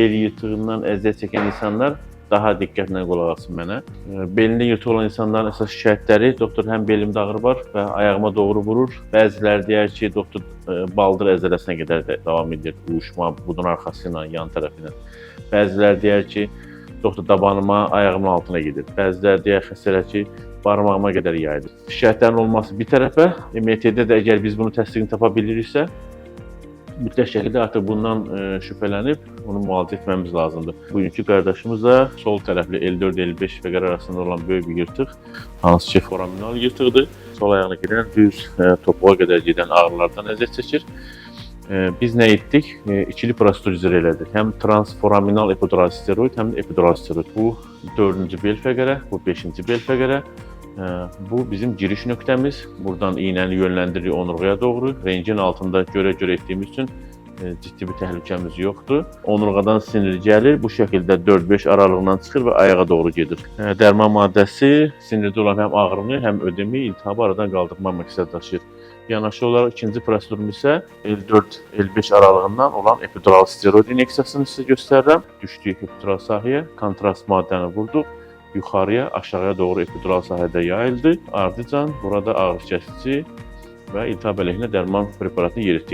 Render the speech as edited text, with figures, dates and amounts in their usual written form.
bel yırtığından əziyyət çəkən insanlar daha diqqətlə qulaq asın mənə. Belində yırtıq olan insanların əsas şikayətləri, doktor həm belimdə ağrı var və ayağıma doğru vurur. Bəziləri deyər ki, doktor baldır əzələsinə qədər də davam edir, uyuşma budun arxası ilə, yan tərəfi ilə. Bəziləri deyər ki, doktor dabanıma, ayağımın altına gedir. Bəziləri deyər xəstələr ki, barmağıma qədər yayılır. Şikayətlərin olması bir tərəfə, MTD-də də əgər biz bunu təsdiqini tapa biliriksə, mütləq şəkildə artıq bundan şübhələnib onu müalicə etməmiz lazımdır. Bugünkü qardaşımız da sol tərəfli L4-L5 fəqər arasında olan böyük bir yırtıq, hansı ki foraminal yırtıqdır. Sol ayağına gedən düz topuğa qədər gedən ağrılardan əziyyət çəkir. Biz nə etdik? İkili prosedur icra elədik. Həm transforaminal epidural steroid, həm də epidural steroid. Bu 4-cü bel fəqərə, bu 5-ci bel fəqərə. Bu bizim giriş nöqtəmiz. Buradan iğnəni yönləndiririk onurğaya doğru. Rengin altında görə etdiyimiz üçün ciddi bir təhlükəmiz yoxdur. Onurğadan sinir gəlir, bu şəkildə 4-5 aralığından çıxır və ayağa doğru gedir. Dərman maddəsi sinirdə olan həm ağrını, həm ödemi, iltihabı aradan qaldırma məqsəd daşıyır. Yanaşı olaraq ikinci prosedurumuz isə L4-L5 aralığından olan epidural steroid inyeksiyasını sizə göstərirəm. Düşdüyük epidural sahəyə kontrast maddəni vurduq. Yuxarıya, aşağıya doğru epidural sahədə yayıldı. Ardıcan burada ağrı kəsici və iltihab əleyhinə dərman preparatını yeritdik.